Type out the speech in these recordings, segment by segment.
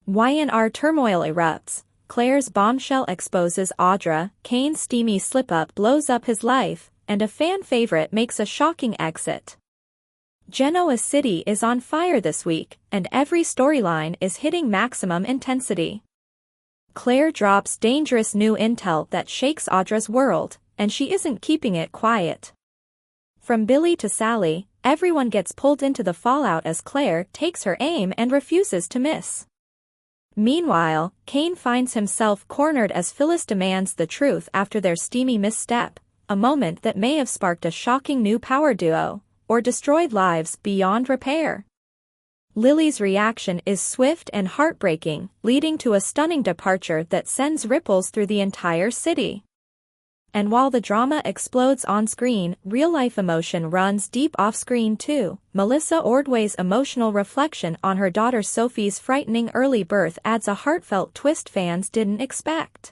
YNR turmoil erupts. Claire's bombshell exposes Audra, Kane's steamy slip-up blows up his life, and a fan favorite makes a shocking exit. Genoa City is on fire this week, and every storyline is hitting maximum intensity. Claire drops dangerous new intel that shakes Audra's world, and she isn't keeping it quiet. From Billy to Sally, everyone gets pulled into the fallout as Claire takes her aim and refuses to miss. Meanwhile, Kane finds himself cornered as Phyllis demands the truth after their steamy misstep, a moment that may have sparked a shocking new power duo, or destroyed lives beyond repair. Lily's reaction is swift and heartbreaking, leading to a stunning departure that sends ripples through the entire city. And while the drama explodes on screen, real-life emotion runs deep off-screen too. Melissa Ordway's emotional reflection on her daughter Sophie's frightening early birth adds a heartfelt twist fans didn't expect.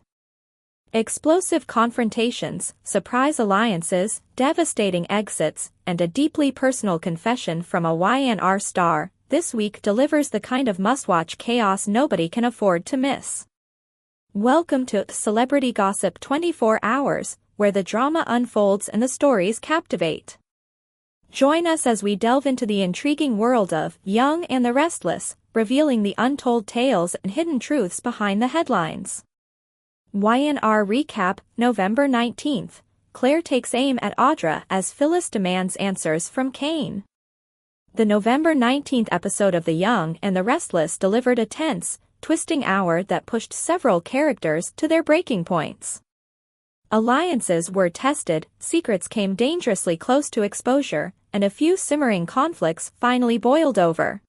Explosive confrontations, surprise alliances, devastating exits, and a deeply personal confession from a YNR star, this week delivers the kind of must-watch chaos nobody can afford to miss. Welcome to Celebrity Gossip 24 Hours, where the drama unfolds and the stories captivate. Join us as we delve into the intriguing world of Young and the Restless, revealing the untold tales and hidden truths behind the headlines. YNR Recap, November 19th. Claire takes aim at Audra as Phyllis demands answers from Kane. The November 19th episode of The Young and the Restless delivered a tense, twisting hour that pushed several characters to their breaking points. Alliances were tested, secrets came dangerously close to exposure, and a few simmering conflicts finally boiled over.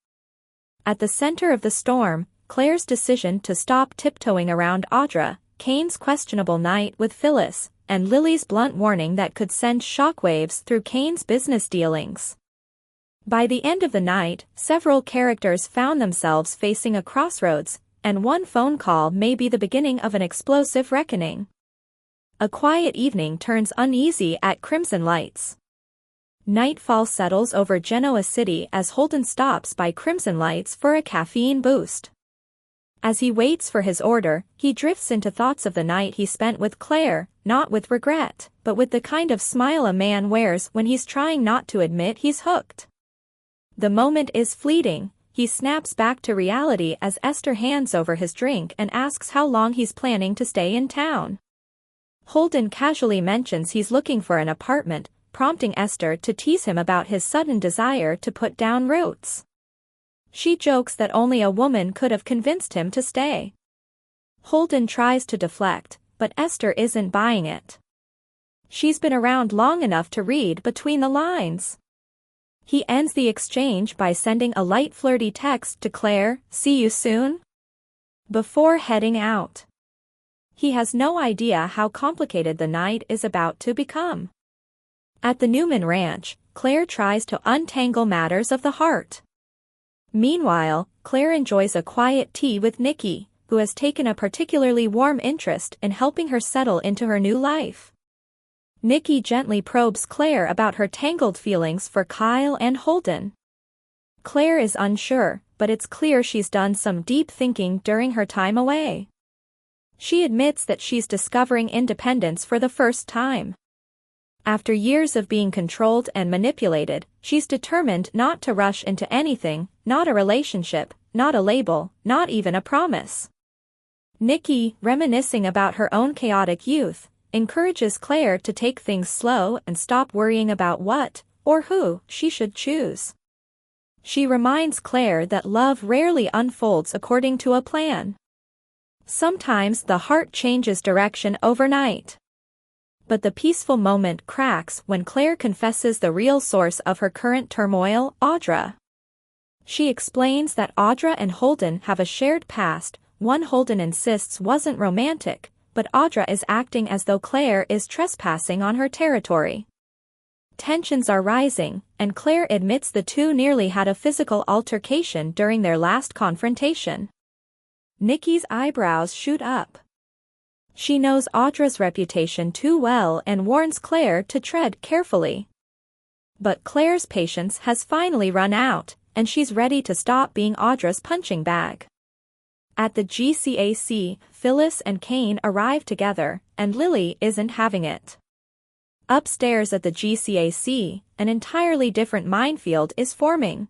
At the center of the storm, Claire's decision to stop tiptoeing around Audra, Kane's questionable night with Phyllis, and Lily's blunt warning that could send shockwaves through Kane's business dealings. By the end of the night, several characters found themselves facing a crossroads, and one phone call may be the beginning of an explosive reckoning. A quiet evening turns uneasy at Crimson Lights. Nightfall settles over Genoa City as Holden stops by Crimson Lights for a caffeine boost. As he waits for his order, he drifts into thoughts of the night he spent with Claire, not with regret, but with the kind of smile a man wears when he's trying not to admit he's hooked. The moment is fleeting. He snaps back to reality as Esther hands over his drink and asks how long he's planning to stay in town. Holden casually mentions he's looking for an apartment, prompting Esther to tease him about his sudden desire to put down roots. She jokes that only a woman could have convinced him to stay. Holden tries to deflect, but Esther isn't buying it. She's been around long enough to read between the lines. He ends the exchange by sending a light flirty text to Claire, "See you soon?" before heading out. He has no idea how complicated the night is about to become. At the Newman Ranch, Claire tries to untangle matters of the heart. Meanwhile, Claire enjoys a quiet tea with Nikki, who has taken a particularly warm interest in helping her settle into her new life. Nikki gently probes Claire about her tangled feelings for Kyle and Holden. Claire is unsure, but it's clear she's done some deep thinking during her time away. She admits that she's discovering independence for the first time. After years of being controlled and manipulated, she's determined not to rush into anything, not a relationship, not a label, not even a promise. Nikki, reminiscing about her own chaotic youth, encourages Claire to take things slow and stop worrying about what, or who, she should choose. She reminds Claire that love rarely unfolds according to a plan. Sometimes the heart changes direction overnight. But the peaceful moment cracks when Claire confesses the real source of her current turmoil, Audra. She explains that Audra and Holden have a shared past, one Holden insists wasn't romantic, but Audra is acting as though Claire is trespassing on her territory. Tensions are rising, and Claire admits the two nearly had a physical altercation during their last confrontation. Nikki's eyebrows shoot up. She knows Audra's reputation too well and warns Claire to tread carefully. But Claire's patience has finally run out, and she's ready to stop being Audra's punching bag. At the GCAC, Phyllis and Kane arrive together, and Lily isn't having it. Upstairs at the GCAC, an entirely different minefield is forming.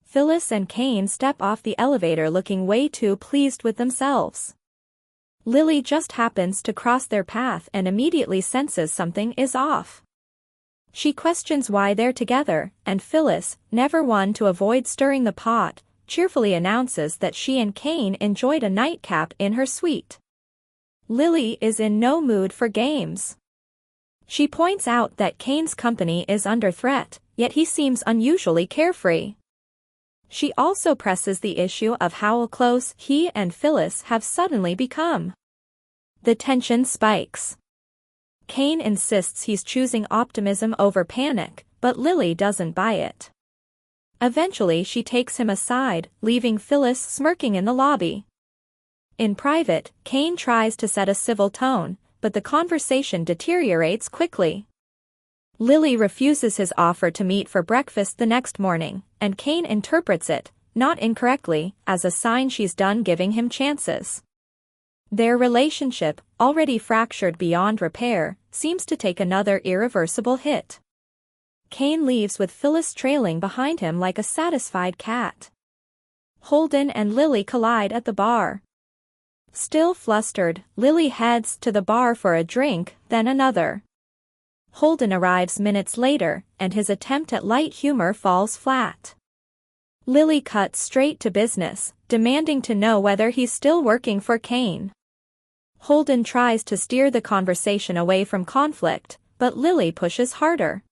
Phyllis and Kane step off the elevator looking way too pleased with themselves. Lily just happens to cross their path and immediately senses something is off. She questions why they're together, and Phyllis, never one to avoid stirring the pot, cheerfully announces that she and Kane enjoyed a nightcap in her suite. Lily is in no mood for games. She points out that Kane's company is under threat, yet he seems unusually carefree. She also presses the issue of how close he and Phyllis have suddenly become. The tension spikes. Kane insists he's choosing optimism over panic, but Lily doesn't buy it. Eventually she takes him aside, leaving Phyllis smirking in the lobby. In private, Kane tries to set a civil tone, but the conversation deteriorates quickly. Lily refuses his offer to meet for breakfast the next morning, and Kane interprets it, not incorrectly, as a sign she's done giving him chances. Their relationship, already fractured beyond repair, seems to take another irreversible hit. Kane leaves with Phyllis trailing behind him like a satisfied cat. Holden and Lily collide at the bar. Still flustered, Lily heads to the bar for a drink, then another. Holden arrives minutes later, and his attempt at light humor falls flat. Lily cuts straight to business, demanding to know whether he's still working for Kane. Holden tries to steer the conversation away from conflict, but Lily pushes harder.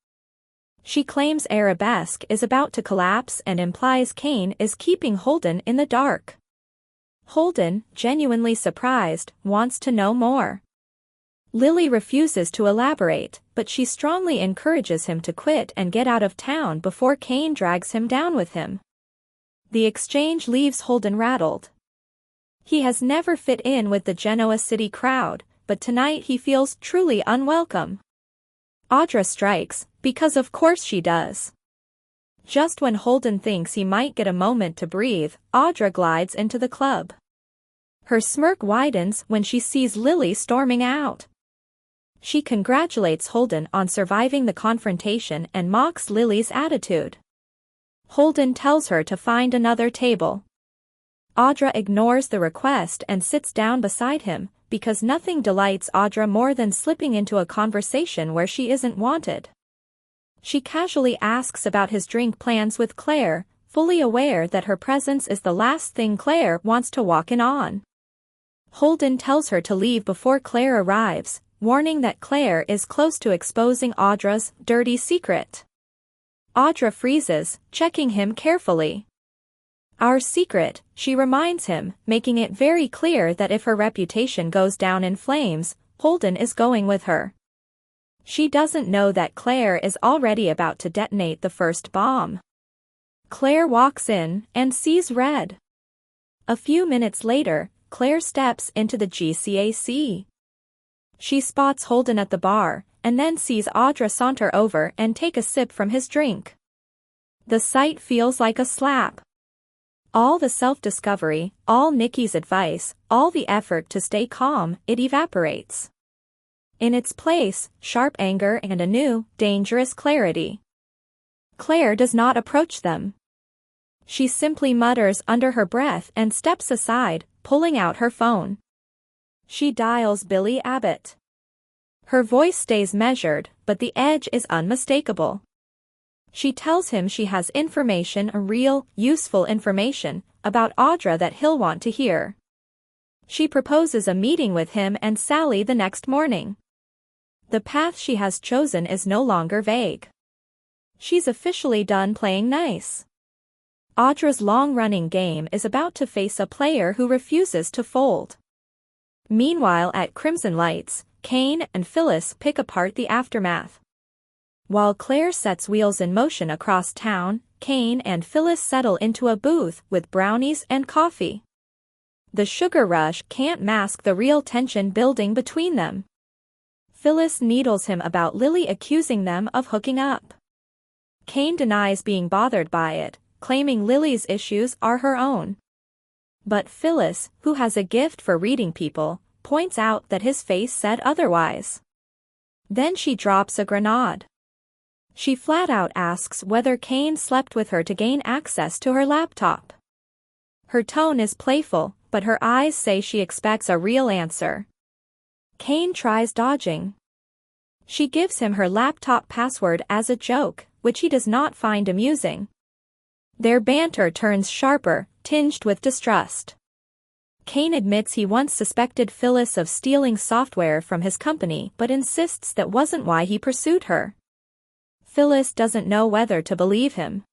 She claims Arabesque is about to collapse and implies Kane is keeping Holden in the dark. Holden, genuinely surprised, wants to know more. Lily refuses to elaborate, but she strongly encourages him to quit and get out of town before Kane drags him down with him. The exchange leaves Holden rattled. He has never fit in with the Genoa City crowd, but tonight he feels truly unwelcome. Audra strikes, because of course she does. Just when Holden thinks he might get a moment to breathe, Audra glides into the club. Her smirk widens when she sees Lily storming out. She congratulates Holden on surviving the confrontation and mocks Lily's attitude. Holden tells her to find another table. Audra ignores the request and sits down beside him, because nothing delights Audra more than slipping into a conversation where she isn't wanted. She casually asks about his drink plans with Claire, fully aware that her presence is the last thing Claire wants to walk in on. Holden tells her to leave before Claire arrives, warning that Claire is close to exposing Audra's dirty secret. Audra freezes, checking him carefully. Our secret, she reminds him, making it very clear that if her reputation goes down in flames, Holden is going with her. She doesn't know that Claire is already about to detonate the first bomb. Claire walks in and sees red. A few minutes later, Claire steps into the GCAC. She spots Holden at the bar, and then sees Audra saunter over and take a sip from his drink. The sight feels like a slap. All the self-discovery, all Nikki's advice, all the effort to stay calm, it evaporates. In its place, sharp anger and a new, dangerous clarity. Claire does not approach them. She simply mutters under her breath and steps aside, pulling out her phone. She dials Billy Abbott. Her voice stays measured, but the edge is unmistakable. She tells him she has information, a real, useful information, about Audra that he'll want to hear. She proposes a meeting with him and Sally the next morning. The path she has chosen is no longer vague. She's officially done playing nice. Audra's long-running game is about to face a player who refuses to fold. Meanwhile at Crimson Lights, Kane and Phyllis pick apart the aftermath. While Claire sets wheels in motion across town, Kane and Phyllis settle into a booth with brownies and coffee. The sugar rush can't mask the real tension building between them. Phyllis needles him about Lily accusing them of hooking up. Kane denies being bothered by it, claiming Lily's issues are her own. But Phyllis, who has a gift for reading people, points out that his face said otherwise. Then she drops a grenade. She flat out asks whether Kane slept with her to gain access to her laptop. Her tone is playful, but her eyes say she expects a real answer. Kane tries dodging. She gives him her laptop password as a joke, which he does not find amusing. Their banter turns sharper, tinged with distrust. Kane admits he once suspected Phyllis of stealing software from his company but insists that wasn't why he pursued her. Phyllis doesn't know whether to believe him.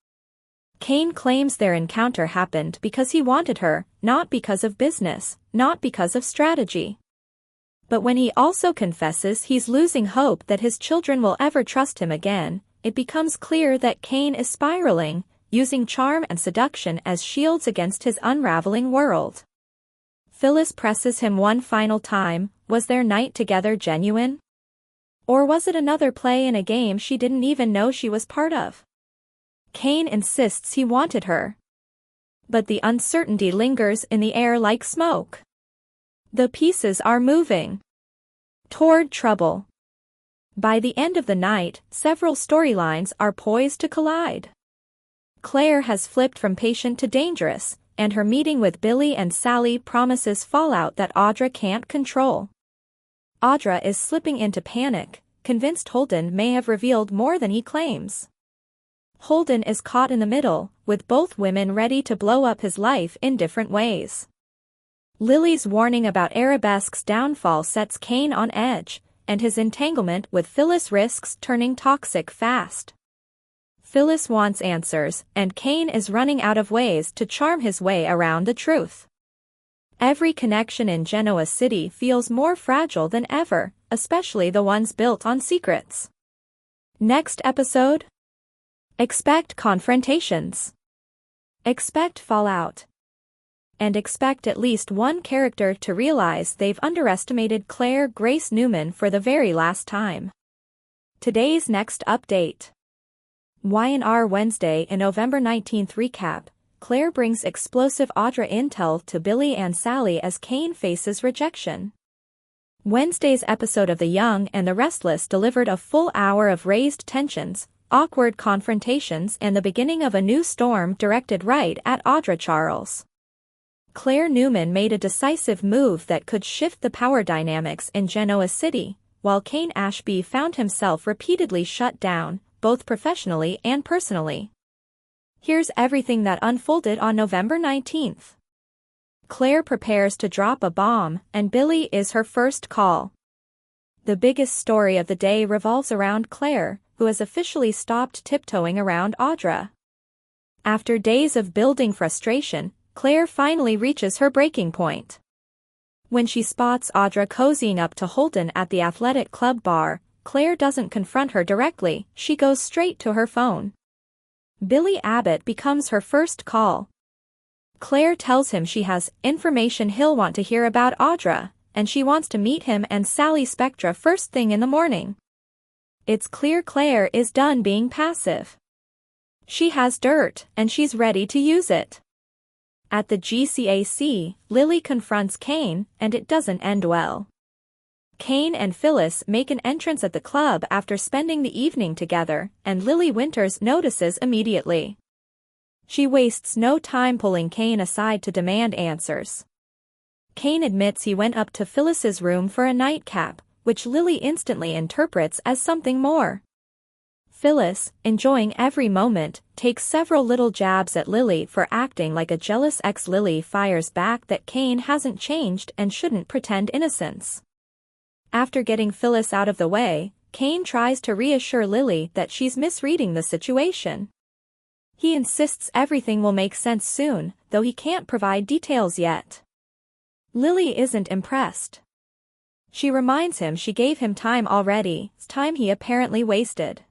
Kane claims their encounter happened because he wanted her, not because of business, not because of strategy. But when he also confesses he's losing hope that his children will ever trust him again, it becomes clear that Kane is spiraling, using charm and seduction as shields against his unraveling world. Phyllis presses him one final time, was their night together genuine? Or was it another play in a game she didn't even know she was part of? Kane insists he wanted her. But the uncertainty lingers in the air like smoke. The pieces are moving toward trouble. By the end of the night, several storylines are poised to collide. Claire has flipped from patient to dangerous, and her meeting with Billy and Sally promises fallout that Audra can't control. Audra is slipping into panic, convinced Holden may have revealed more than he claims. Holden is caught in the middle, with both women ready to blow up his life in different ways. Lily's warning about Arabesque's downfall sets Kane on edge, and his entanglement with Phyllis risks turning toxic fast. Phyllis wants answers, and Kane is running out of ways to charm his way around the truth. Every connection in Genoa City feels more fragile than ever, especially the ones built on secrets. Next episode? Expect confrontations. Expect fallout. And expect at least one character to realize they've underestimated Claire Grace Newman for the very last time. Today's next update. Y&R Wednesday in November 19th recap, Claire brings explosive Audra intel to Billy and Sally as Kane faces rejection. Wednesday's episode of The Young and the Restless delivered a full hour of raised tensions, awkward confrontations and the beginning of a new storm directed right at Audra Charles. Claire Newman made a decisive move that could shift the power dynamics in Genoa City, while Kane Ashby found himself repeatedly shut down, both professionally and personally. Here's everything that unfolded on November 19th. Claire prepares to drop a bomb, and Billy is her first call. The biggest story of the day revolves around Claire, who has officially stopped tiptoeing around Audra. After days of building frustration, Claire finally reaches her breaking point. When she spots Audra cozying up to Holden at the athletic club bar, Claire doesn't confront her directly, she goes straight to her phone. Billy Abbott becomes her first call. Claire tells him she has information he'll want to hear about Audra, and she wants to meet him and Sally Spectra first thing in the morning. It's clear Claire is done being passive. She has dirt, and she's ready to use it. At the GCAC, Lily confronts Kane, and it doesn't end well. Kane and Phyllis make an entrance at the club after spending the evening together, and Lily Winters notices immediately. She wastes no time pulling Kane aside to demand answers. Kane admits he went up to Phyllis's room for a nightcap, which Lily instantly interprets as something more. Phyllis, enjoying every moment, takes several little jabs at Lily for acting like a jealous ex. Lily fires back that Kane hasn't changed and shouldn't pretend innocence. After getting Phyllis out of the way, Kane tries to reassure Lily that she's misreading the situation. He insists everything will make sense soon, though he can't provide details yet. Lily isn't impressed. She reminds him she gave him time already, time he apparently wasted.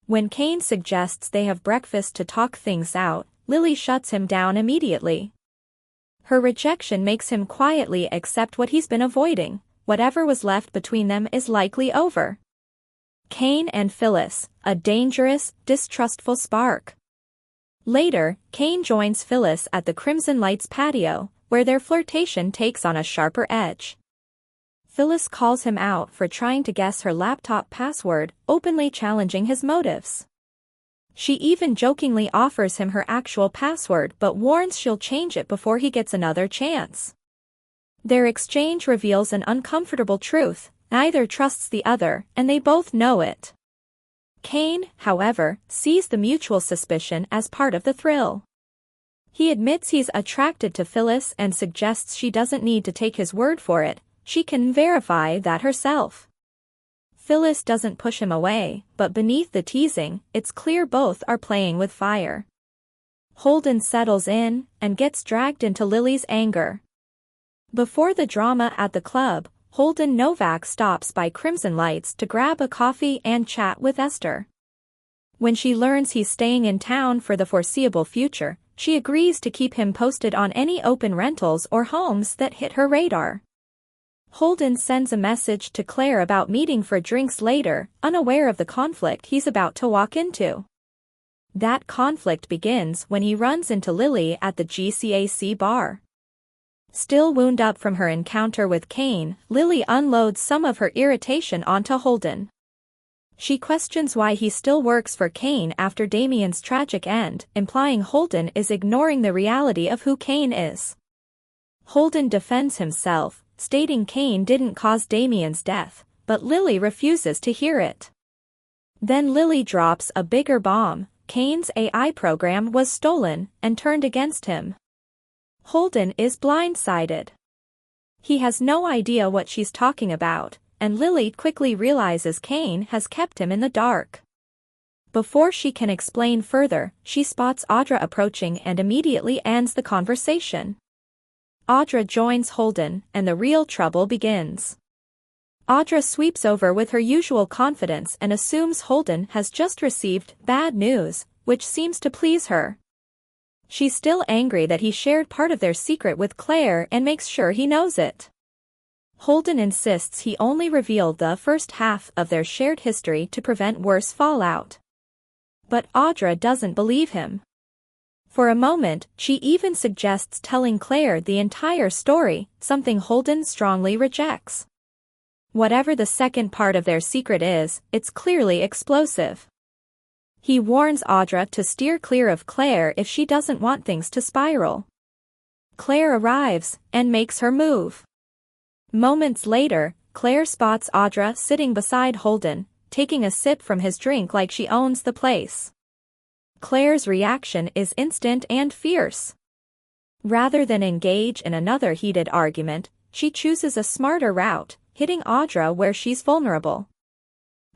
When Kane suggests they have breakfast to talk things out, Lily shuts him down immediately. Her rejection makes him quietly accept what he's been avoiding. Whatever was left between them is likely over. Kane and Phyllis, a dangerous, distrustful spark. Later, Kane joins Phyllis at the Crimson Lights patio, where their flirtation takes on a sharper edge. Phyllis calls him out for trying to guess her laptop password, openly challenging his motives. She even jokingly offers him her actual password but warns she'll change it before he gets another chance. Their exchange reveals an uncomfortable truth: neither trusts the other, and they both know it. Kane, however, sees the mutual suspicion as part of the thrill. He admits he's attracted to Phyllis and suggests she doesn't need to take his word for it, she can verify that herself. Phyllis doesn't push him away, but beneath the teasing, it's clear both are playing with fire. Holden settles in, and gets dragged into Lily's anger. Before the drama at the club, Holden Novak stops by Crimson Lights to grab a coffee and chat with Esther. When she learns he's staying in town for the foreseeable future, she agrees to keep him posted on any open rentals or homes that hit her radar. Holden sends a message to Claire about meeting for drinks later, unaware of the conflict he's about to walk into. That conflict begins when he runs into Lily at the GCAC bar. Still wound up from her encounter with Kane, Lily unloads some of her irritation onto Holden. She questions why he still works for Kane after Damien's tragic end, implying Holden is ignoring the reality of who Kane is. Holden defends himself, stating Kane didn't cause Damien's death, but Lily refuses to hear it. Then Lily drops a bigger bomb: Kane's AI program was stolen and turned against him. Holden is blindsided. He has no idea what she's talking about, and Lily quickly realizes Kane has kept him in the dark. Before she can explain further, she spots Audra approaching and immediately ends the conversation. Audra joins Holden, and the real trouble begins. Audra sweeps over with her usual confidence and assumes Holden has just received bad news, which seems to please her. She's still angry that he shared part of their secret with Claire and makes sure he knows it. Holden insists he only revealed the first half of their shared history to prevent worse fallout. But Audra doesn't believe him. For a moment, she even suggests telling Claire the entire story, something Holden strongly rejects. Whatever the second part of their secret is, it's clearly explosive. He warns Audra to steer clear of Claire if she doesn't want things to spiral. Claire arrives, and makes her move. Moments later, Claire spots Audra sitting beside Holden, taking a sip from his drink like she owns the place. Claire's reaction is instant and fierce. Rather than engage in another heated argument, she chooses a smarter route, hitting Audra where she's vulnerable.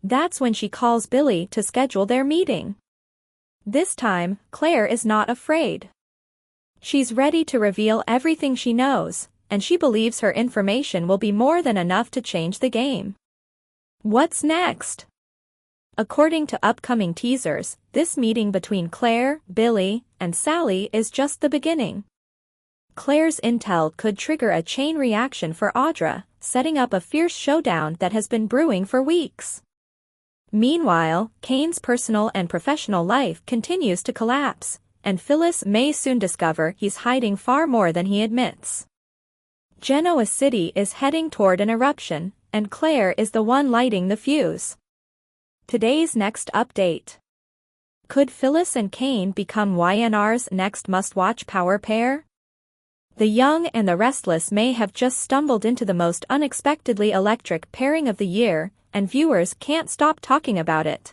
That's when she calls Billy to schedule their meeting. This time, Claire is not afraid. She's ready to reveal everything she knows, and she believes her information will be more than enough to change the game. What's next? According to upcoming teasers, this meeting between Claire, Billy, and Sally is just the beginning. Claire's intel could trigger a chain reaction for Audra, setting up a fierce showdown that has been brewing for weeks. Meanwhile, Kane's personal and professional life continues to collapse, and Phyllis may soon discover he's hiding far more than he admits. Genoa City is heading toward an eruption, and Claire is the one lighting the fuse. Today's next update. Could Phyllis and Kane become YNR's next must-watch power pair? The Young and the Restless may have just stumbled into the most unexpectedly electric pairing of the year, and viewers can't stop talking about it.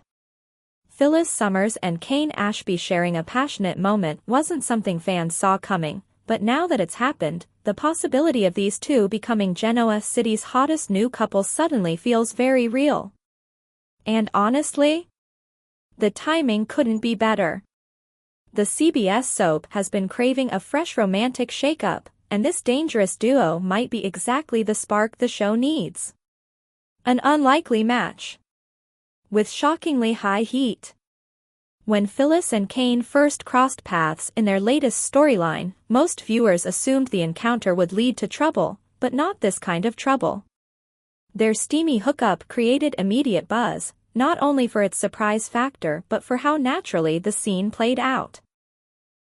Phyllis Summers and Kane Ashby sharing a passionate moment wasn't something fans saw coming, but now that it's happened, the possibility of these two becoming Genoa City's hottest new couple suddenly feels very real. And honestly, the timing couldn't be better. The CBS soap has been craving a fresh romantic shakeup, and this dangerous duo might be exactly the spark the show needs. An unlikely match, with shockingly high heat. When Phyllis and Kane first crossed paths in their latest storyline, most viewers assumed the encounter would lead to trouble, but not this kind of trouble. Their steamy hookup created immediate buzz, not only for its surprise factor but for how naturally the scene played out.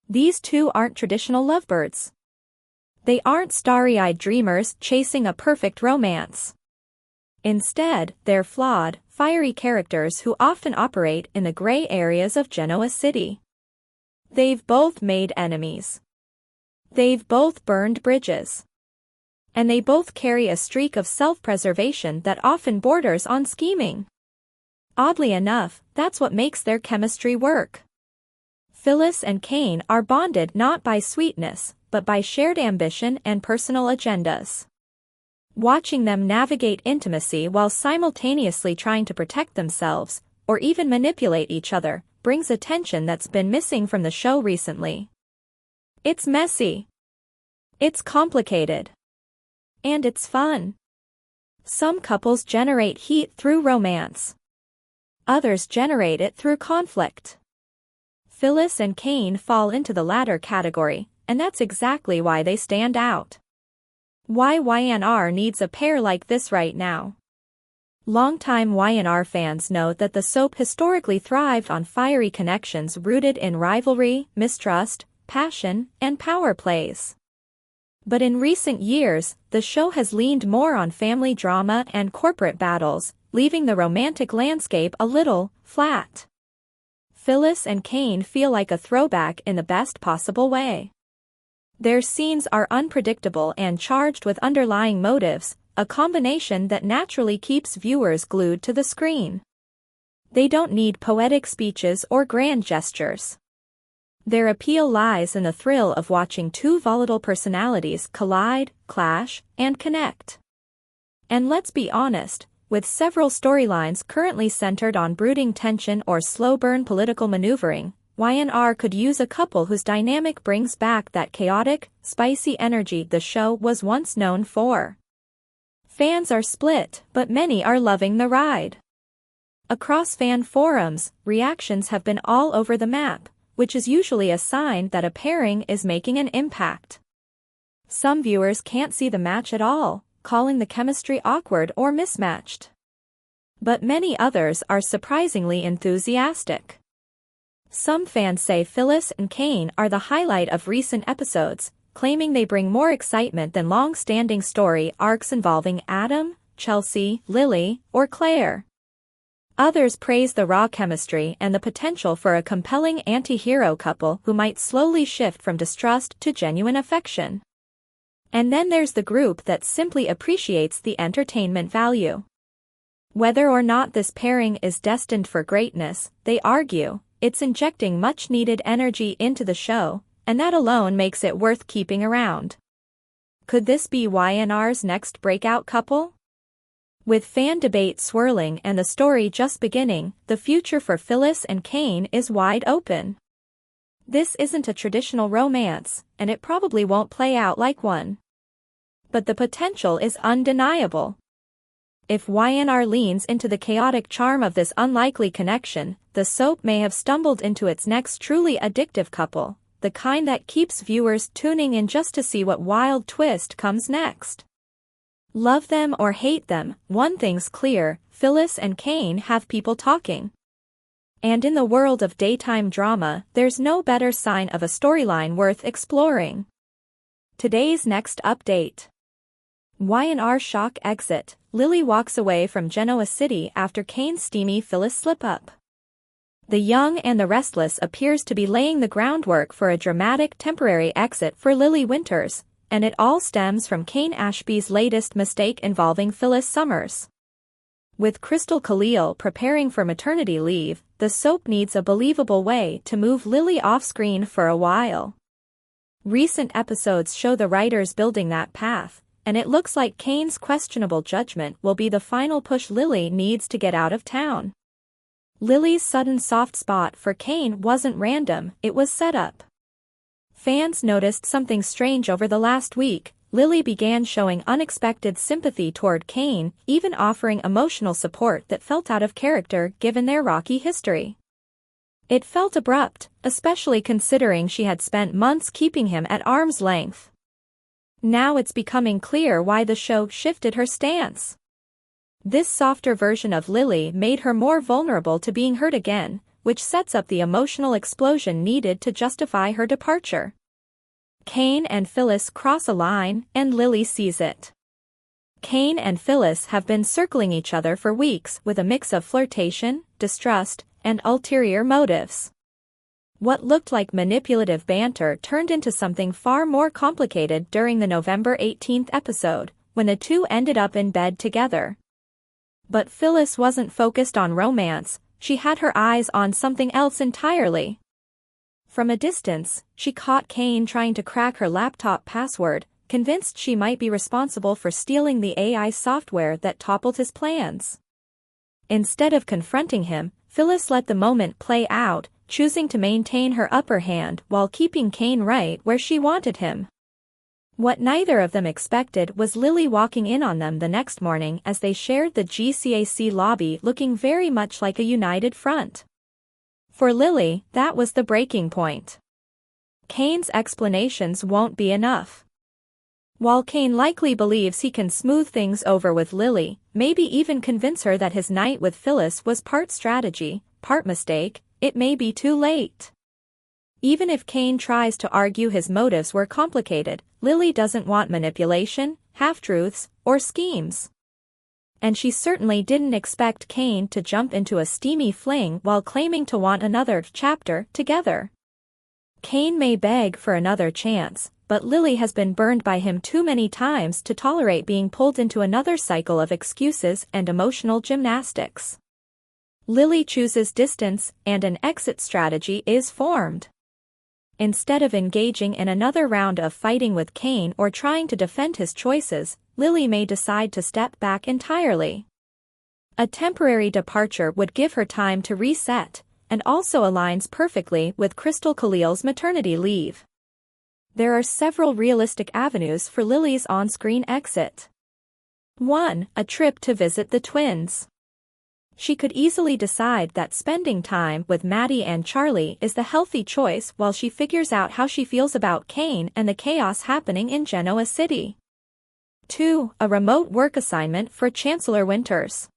These two aren't traditional lovebirds. They aren't starry-eyed dreamers chasing a perfect romance. Instead, they're flawed, fiery characters who often operate in the gray areas of Genoa City. They've both made enemies. They've both burned bridges. And they both carry a streak of self-preservation that often borders on scheming. Oddly enough, that's what makes their chemistry work. Phyllis and Cain are bonded not by sweetness, but by shared ambition and personal agendas. Watching them navigate intimacy while simultaneously trying to protect themselves, or even manipulate each other, brings a tension that's been missing from the show recently. It's messy. It's complicated. And it's fun. Some couples generate heat through romance. Others generate it through conflict. Phyllis and Cain fall into the latter category, and that's exactly why they stand out. Why YNR needs a pair like this right now. Longtime YNR fans know that the soap historically thrived on fiery connections rooted in rivalry, mistrust, passion, and power plays. But in recent years, the show has leaned more on family drama and corporate battles, leaving the romantic landscape a little flat. Phyllis and Cain feel like a throwback in the best possible way. Their scenes are unpredictable and charged with underlying motives, a combination that naturally keeps viewers glued to the screen. They don't need poetic speeches or grand gestures. Their appeal lies in the thrill of watching two volatile personalities collide, clash, and connect. And let's be honest, with several storylines currently centered on brooding tension or slow-burn political maneuvering, YNR could use a couple whose dynamic brings back that chaotic, spicy energy the show was once known for. Fans are split, but many are loving the ride. Across fan forums, reactions have been all over the map, which is usually a sign that a pairing is making an impact. Some viewers can't see the match at all, calling the chemistry awkward or mismatched. But many others are surprisingly enthusiastic. Some fans say Phyllis and Cain are the highlight of recent episodes, claiming they bring more excitement than long-standing story arcs involving Adam, Chelsea, Lily, or Claire. Others praise the raw chemistry and the potential for a compelling anti-hero couple who might slowly shift from distrust to genuine affection. And then there's the group that simply appreciates the entertainment value. Whether or not this pairing is destined for greatness, they argue, it's injecting much-needed energy into the show, and that alone makes it worth keeping around. Could this be YNR's next breakout couple? With fan debate swirling and the story just beginning, the future for Phyllis and Cain is wide open. This isn't a traditional romance, and it probably won't play out like one. But the potential is undeniable. If YNR leans into the chaotic charm of this unlikely connection, the soap may have stumbled into its next truly addictive couple, the kind that keeps viewers tuning in just to see what wild twist comes next. Love them or hate them, one thing's clear, Phyllis and Cain have people talking. And in the world of daytime drama, there's no better sign of a storyline worth exploring. Today's next update. YNR shock exit, Lily walks away from Genoa City after Cain's steamy Phyllis slip-up. The Young and the Restless appears to be laying the groundwork for a dramatic temporary exit for Lily Winters, and it all stems from Cain Ashby's latest mistake involving Phyllis Summers. With Crystal Khalil preparing for maternity leave, the soap needs a believable way to move Lily off-screen for a while. Recent episodes show the writers building that path, and it looks like Cain's questionable judgment will be the final push Lily needs to get out of town. Lily's sudden soft spot for Cain wasn't random, it was set up. Fans noticed something strange over the last week. Lily began showing unexpected sympathy toward Cain, even offering emotional support that felt out of character given their rocky history. It felt abrupt, especially considering she had spent months keeping him at arm's length. Now it's becoming clear why the show shifted her stance. This softer version of Lily made her more vulnerable to being hurt again, which sets up the emotional explosion needed to justify her departure. Kane and Phyllis cross a line, and Lily sees it. Kane and Phyllis have been circling each other for weeks with a mix of flirtation, distrust, and ulterior motives. What looked like manipulative banter turned into something far more complicated during the November 18th episode, when the two ended up in bed together. But Phyllis wasn't focused on romance, she had her eyes on something else entirely. From a distance, she caught Kane trying to crack her laptop password, convinced she might be responsible for stealing the AI software that toppled his plans. Instead of confronting him, Phyllis let the moment play out, choosing to maintain her upper hand while keeping Kane right where she wanted him. What neither of them expected was Lily walking in on them the next morning as they shared the GCAC lobby, looking very much like a united front. For Lily, that was the breaking point. Kane's explanations won't be enough. While Kane likely believes he can smooth things over with Lily, maybe even convince her that his night with Phyllis was part strategy, part mistake, it may be too late. Even if Kane tries to argue his motives were complicated, Lily doesn't want manipulation, half-truths, or schemes. And she certainly didn't expect Kane to jump into a steamy fling while claiming to want another chapter together. Kane may beg for another chance, but Lily has been burned by him too many times to tolerate being pulled into another cycle of excuses and emotional gymnastics. Lily chooses distance, and an exit strategy is formed. Instead of engaging in another round of fighting with Kane or trying to defend his choices, Lily may decide to step back entirely. A temporary departure would give her time to reset, and also aligns perfectly with Crystal Khalil's maternity leave. There are several realistic avenues for Lily's on-screen exit. 1. A trip to visit the twins. She could easily decide that spending time with Maddie and Charlie is the healthy choice while she figures out how she feels about Kane and the chaos happening in Genoa City. 2. A remote work assignment for Chancellor Winters.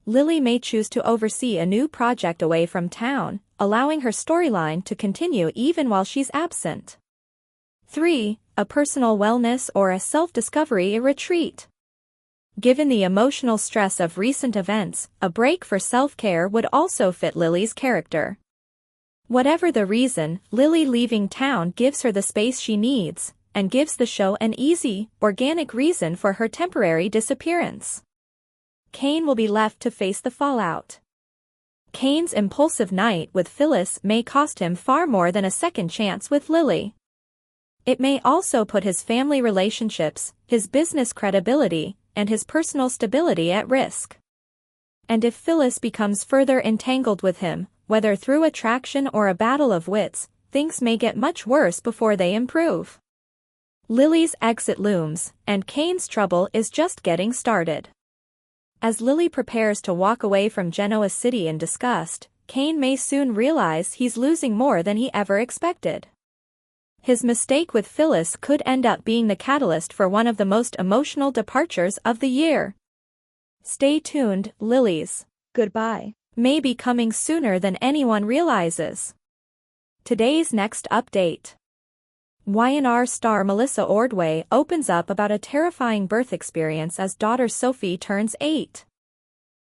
Lily may choose to oversee a new project away from town, allowing her storyline to continue even while she's absent. 3. A personal wellness or a self-discovery retreat. Given the emotional stress of recent events, a break for self-care would also fit Lily's character. Whatever the reason, Lily leaving town gives her the space she needs, and gives the show an easy, organic reason for her temporary disappearance. Kane will be left to face the fallout. Kane's impulsive night with Phyllis may cost him far more than a second chance with Lily. It may also put his family relationships, his business credibility, and his personal stability at risk. And if Phyllis becomes further entangled with him, whether through attraction or a battle of wits, things may get much worse before they improve. Lily's exit looms, and Kane's trouble is just getting started. As Lily prepares to walk away from Genoa City in disgust, Kane may soon realize he's losing more than he ever expected. His mistake with Phyllis could end up being the catalyst for one of the most emotional departures of the year. Stay tuned, Lily's goodbye may be coming sooner than anyone realizes. Today's next update. Y&R star Melissa Ordway opens up about a terrifying birth experience as daughter Sophie turns 8.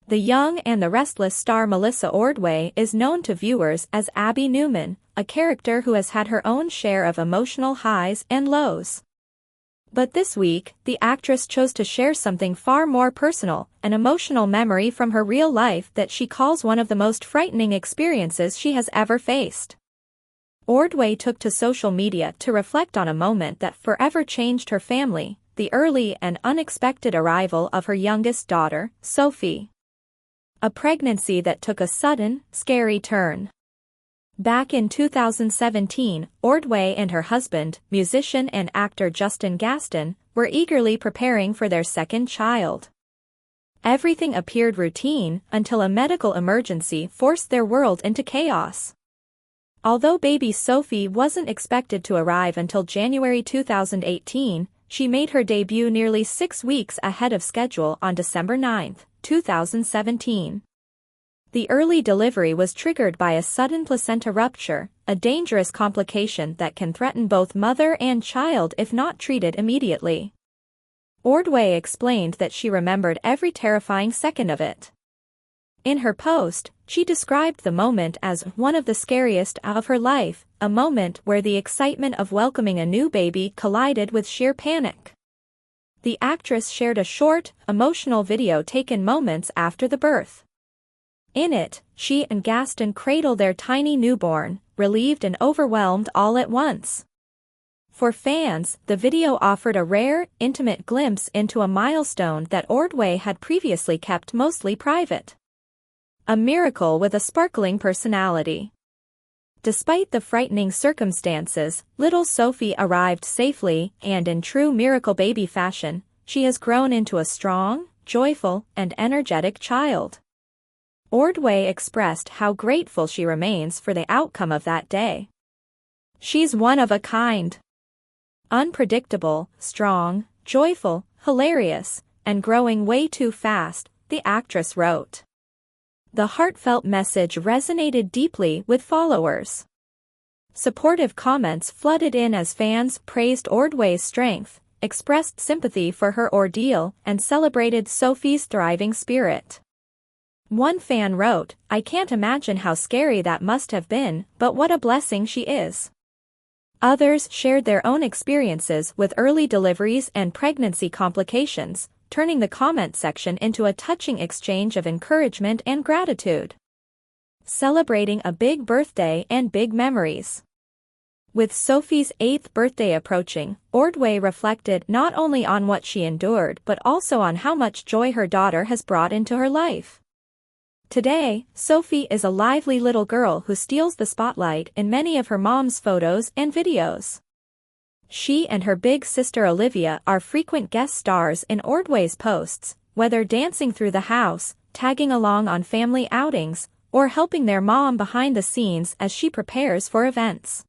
The young and the restless star Melissa Ordway is known to viewers as Abby Newman, a character who has had her own share of emotional highs and lows. But this week, the actress chose to share something far more personal, an emotional memory from her real life that she calls one of the most frightening experiences she has ever faced. Ordway took to social media to reflect on a moment that forever changed her family, the early and unexpected arrival of her youngest daughter, Sophie. A pregnancy that took a sudden, scary turn. Back in 2017, Ordway and her husband, musician and actor Justin Gaston, were eagerly preparing for their second child. Everything appeared routine until a medical emergency forced their world into chaos. Although baby Sophie wasn't expected to arrive until January 2018, she made her debut nearly 6 weeks ahead of schedule on December 9, 2017. The early delivery was triggered by a sudden placenta rupture, a dangerous complication that can threaten both mother and child if not treated immediately. Ordway explained that she remembered every terrifying second of it. In her post, she described the moment as one of the scariest of her life, a moment where the excitement of welcoming a new baby collided with sheer panic. The actress shared a short, emotional video taken moments after the birth. In it, she and Gaston cradle their tiny newborn, relieved and overwhelmed all at once. For fans, the video offered a rare, intimate glimpse into a milestone that Ordway had previously kept mostly private. A miracle with a sparkling personality. Despite the frightening circumstances, little Sophie arrived safely, and in true miracle baby fashion, she has grown into a strong, joyful, and energetic child. Ordway expressed how grateful she remains for the outcome of that day. She's one of a kind. Unpredictable, strong, joyful, hilarious, and growing way too fast, the actress wrote. The heartfelt message resonated deeply with followers. Supportive comments flooded in as fans praised Ordway's strength, expressed sympathy for her ordeal, and celebrated Sophie's thriving spirit. One fan wrote, "I can't imagine how scary that must have been, but what a blessing she is." Others shared their own experiences with early deliveries and pregnancy complications, turning the comment section into a touching exchange of encouragement and gratitude. Celebrating a big birthday and big memories. With Sophie's 8th birthday approaching, Ordway reflected not only on what she endured but also on how much joy her daughter has brought into her life. Today, Sophie is a lively little girl who steals the spotlight in many of her mom's photos and videos. She and her big sister Olivia are frequent guest stars in Ordway's posts, whether dancing through the house, tagging along on family outings, or helping their mom behind the scenes as she prepares for events.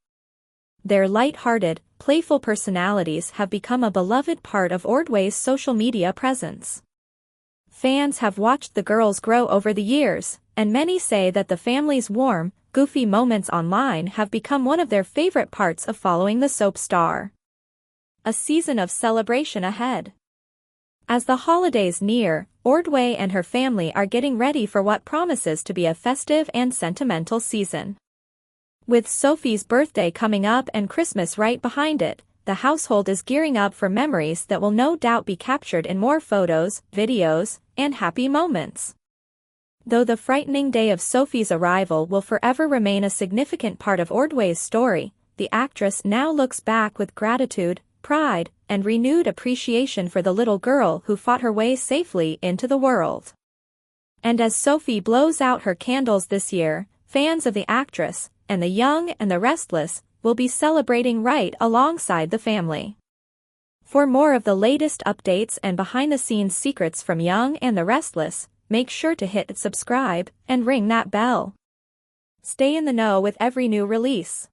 Their light-hearted, playful personalities have become a beloved part of Ordway's social media presence. Fans have watched the girls grow over the years, and many say that the family's warm, goofy moments online have become one of their favorite parts of following the soap star. A season of celebration ahead. As the holidays near, Ordway and her family are getting ready for what promises to be a festive and sentimental season. With Sophie's birthday coming up and Christmas right behind it, the household is gearing up for memories that will no doubt be captured in more photos, videos, and happy moments. Though the frightening day of Sophie's arrival will forever remain a significant part of Ordway's story, the actress now looks back with gratitude, pride, and renewed appreciation for the little girl who fought her way safely into the world. And as Sophie blows out her candles this year, fans of the actress, and the young and the restless, will be celebrating right alongside the family. For more of the latest updates and behind-the-scenes secrets from Young and the Restless, make sure to hit subscribe and ring that bell. Stay in the know with every new release.